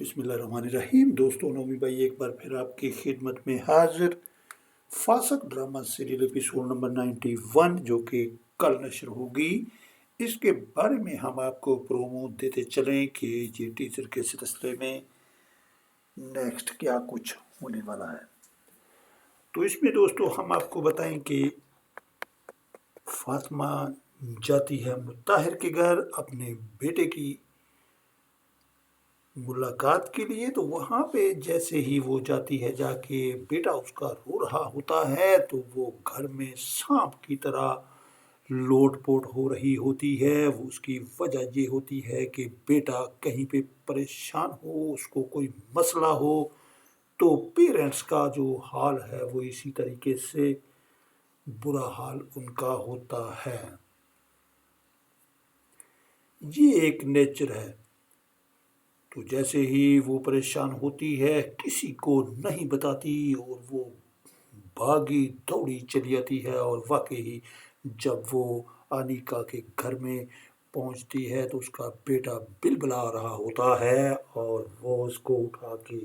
बिस्मिल्लाहिर्रहमानिर्रहीम। दोस्तों, नौमी भाई एक बार फिर आपकी खिदमत में हाजिर। फासक ड्रामा सीरियल एपिसोड नंबर 91 जो कि कल नशर होगी, इसके बारे में हम आपको प्रोमो देते चलें कि ये टीचर के सिलसिले में नेक्स्ट क्या कुछ होने वाला है। तो इसमें दोस्तों हम आपको बताएं कि फातिमा जाती है मुत्ताहिर के घर अपने बेटे की मुलाकात के लिए। तो वहाँ पे जैसे ही वो जाती है, जाके बेटा उसका रो रहा होता है, तो वो घर में सांप की तरह लोट-पोट हो रही होती है। वो उसकी वजह ये होती है कि बेटा कहीं पे परेशान हो, उसको कोई मसला हो, तो पेरेंट्स का जो हाल है वो इसी तरीके से बुरा हाल उनका होता है। ये एक नेचर है। तो जैसे ही वो परेशान होती है, किसी को नहीं बताती और वो भागी दौड़ी चली आती है। और वाकई ही जब वो अनीका के घर में पहुंचती है तो उसका बेटा बिलबिला रहा होता है और वो उसको उठा के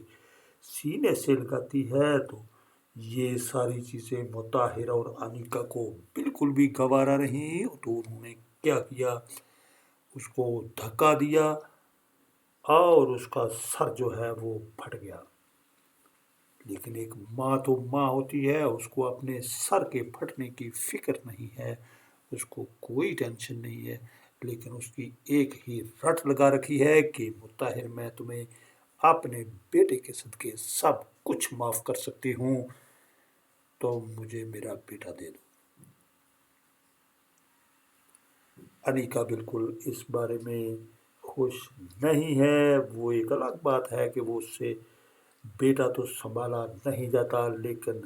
सीने से लगाती है। तो ये सारी चीज़ें मुताहिर और अनीका को बिल्कुल भी गवारा नहीं। तो उन्होंने क्या किया, उसको धक्का दिया और उसका सर जो है वो फट गया। लेकिन एक माँ तो माँ होती है, उसको अपने सर के फटने की फिक्र नहीं है, उसको कोई टेंशन नहीं है। लेकिन उसकी एक ही रट लगा रखी है कि मुत्ताहिर, मैं तुम्हें अपने बेटे के सदके सब कुछ माफ़ कर सकती हूँ, तो मुझे मेरा बेटा दे दो। अनीका बिल्कुल इस बारे में खुश नहीं है। वो एक अलग बात है कि वो उससे बेटा तो संभाला नहीं जाता, लेकिन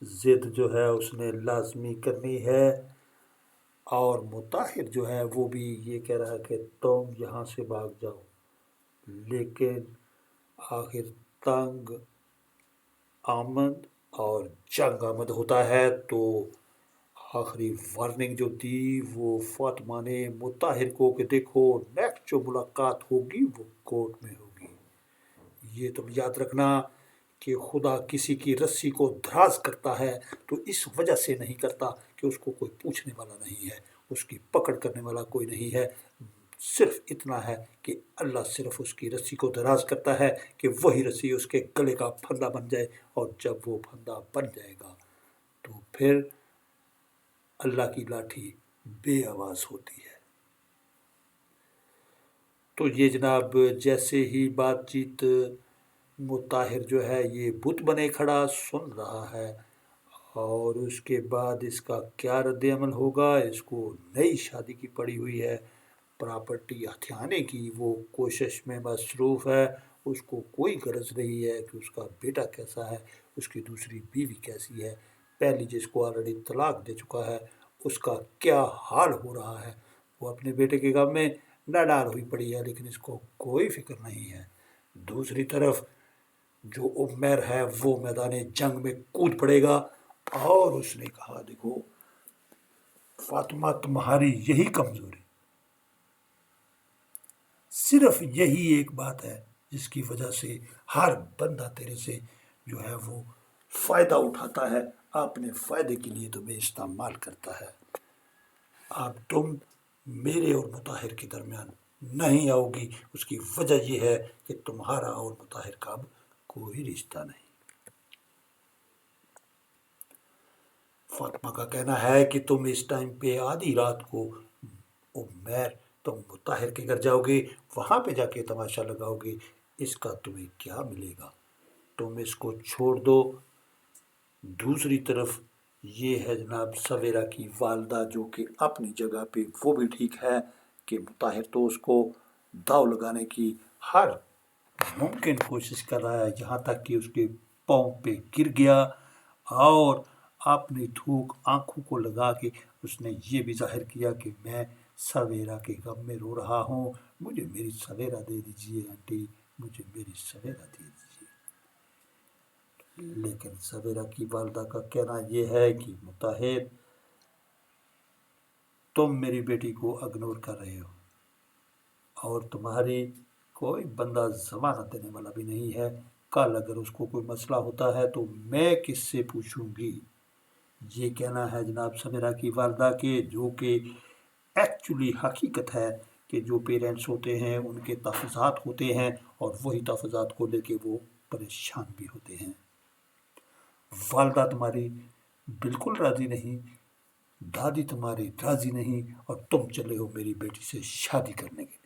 ज़िद जो है उसने लाजमी करनी है। और मुताहिर जो है वो भी ये कह रहा है कि तुम यहाँ से भाग जाओ। लेकिन आखिर तंग आमद और जंग आमद होता है। तो आखिरी वार्निंग जो दी वो फातिमा ने मुताहिर को कि देखो, नेक्स्ट जो मुलाकात होगी वो कोर्ट में होगी। ये तुम याद रखना कि खुदा किसी की रस्सी को दराज करता है तो इस वजह से नहीं करता कि उसको कोई पूछने वाला नहीं है, उसकी पकड़ करने वाला कोई नहीं है। सिर्फ इतना है कि अल्लाह सिर्फ उसकी रस्सी को दराज करता है कि वही रस्सी उसके गले का फंदा बन जाए। और जब वो फंदा बन जाएगा तो फिर अल्लाह की लाठी बेआवाज़ होती है। तो ये जनाब, जैसे ही बातचीत मुताहिर जो है ये बुत बने खड़ा सुन रहा है और उसके बाद इसका क्या रद्द-ए-अमल होगा। इसको नई शादी की पड़ी हुई है, प्रॉपर्टी हथियाने की वो कोशिश में मसरूफ़ है। उसको कोई गरज नहीं है कि उसका बेटा कैसा है, उसकी दूसरी बीवी कैसी है, पहली जिसको ऑलरेडी तलाक दे चुका है उसका क्या हाल हो रहा है। वो अपने बेटे के गम में नाडार हुई पड़ी है, लेकिन इसको कोई फिक्र नहीं है। दूसरी तरफ जो उमर है वो मैदान जंग में कूद पड़ेगा और उसने कहा, देखो फातिमा, तुम्हारी यही कमजोरी, सिर्फ यही एक बात है जिसकी वजह से हर बंदा तेरे से जो है वो फायदा उठाता है, अपने फायदे के लिए तुम्हें इस्तेमाल करता है। अब तुम मेरे और मुताहिर के दरमियान नहीं आओगी। उसकी वजह यह है कि तुम्हारा और मुताहिर का अब कोई रिश्ता नहीं। फातिमा का कहना है कि तुम इस टाइम पे आधी रात को उमर तुम मुताहिर के घर जाओगे, वहाँ पे जाके तमाशा लगाओगे, इसका तुम्हें क्या मिलेगा, तुम इसको छोड़ दो। दूसरी तरफ ये है जनाब सवेरा की वालदा, जो कि अपनी जगह पे वो भी ठीक है कि मुताहिर तो उसको दाव लगाने की हर मुमकिन कोशिश कर रहा है, यहाँ तक कि उसके पाँव पे गिर गया और अपनी थूक आंखों को लगा के उसने ये भी जाहिर किया कि मैं सवेरा के गम में रो रहा हूँ, मुझे मेरी सवेरा दे दीजिए आंटी, मुझे मेरी सवेरा दे दीजिए। लेकिन सवेरा की वालदा का कहना यह है कि मुताहिर, तुम मेरी बेटी को इग्नोर कर रहे हो और तुम्हारी कोई बंदा ज़मानत देने वाला भी नहीं है। कल अगर उसको कोई मसला होता है तो मैं किससे पूछूंगी। ये कहना है जनाब समीरा की वालदा के, जो कि एक्चुअली हकीकत है कि जो पेरेंट्स होते हैं उनके तहफ़्फ़ुज़ात होते हैं और वही तहफ़्फ़ुज़ात को लेके वो परेशान भी होते हैं। वालदा तुम्हारी बिल्कुल राज़ी नहीं, दादी तुम्हारी राज़ी नहीं, और तुम चले हो मेरी बेटी से शादी करने के लिए।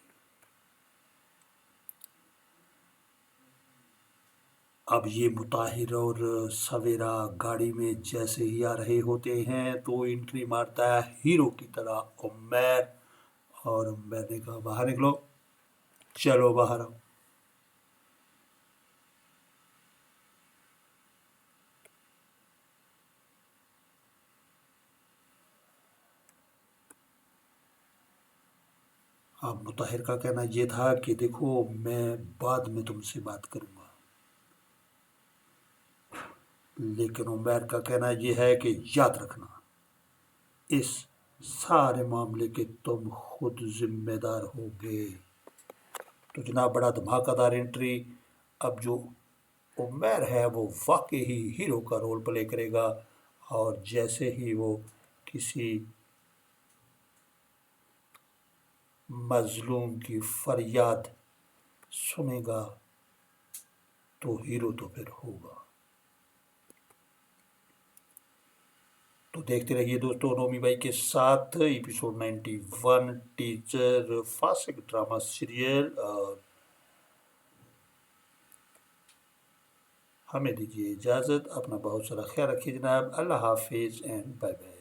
अब ये मुताहिर और सवेरा गाड़ी में जैसे ही आ रहे होते हैं तो एंट्री मारता है हीरो की तरह उमैर, और उमैर ने कहा बाहर निकलो, चलो बाहर आओ। अब मुताहिर का कहना ये था कि देखो मैं बाद में तुमसे बात करूँगा, लेकिन उमैर का कहना ये है कि याद रखना इस सारे मामले के तुम खुद जिम्मेदार होगे। तो जनाब बड़ा धमाकेदार एंट्री। अब जो उमैर है वो वाकई ही हीरो का रोल प्ले करेगा, और जैसे ही वो किसी मजलूम की फरियाद सुनेगा तो हीरो तो फिर होगा। तो देखते रहिए दोस्तों नोमी भाई के साथ एपिसोड 91 टीचर फासिक ड्रामा सीरियल। और हमें दीजिए इजाज़त, अपना बहुत सारा ख्याल रखिए जनाब। अल्लाह हाफिज़ एंड बाय बाय।